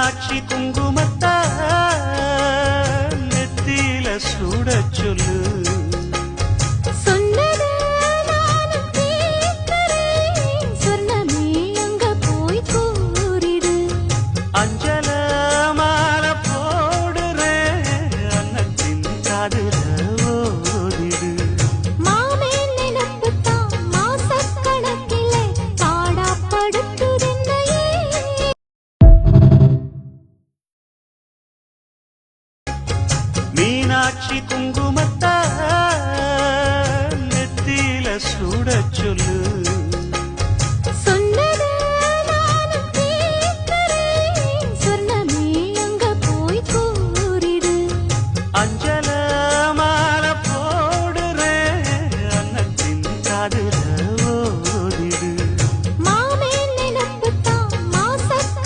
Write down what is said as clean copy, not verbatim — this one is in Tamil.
மீனாட்சி குங்குமத்தா நெத்தியில சூட சொல்லு அஞ்சல மாலை போடுறேன் அன்னத்தின் காதுல ஓடிடு மாமே நினைப்புத்தான் மாசக்கணக்கிலே பாடாப்படுத்துதென்னையே மீனாட்சி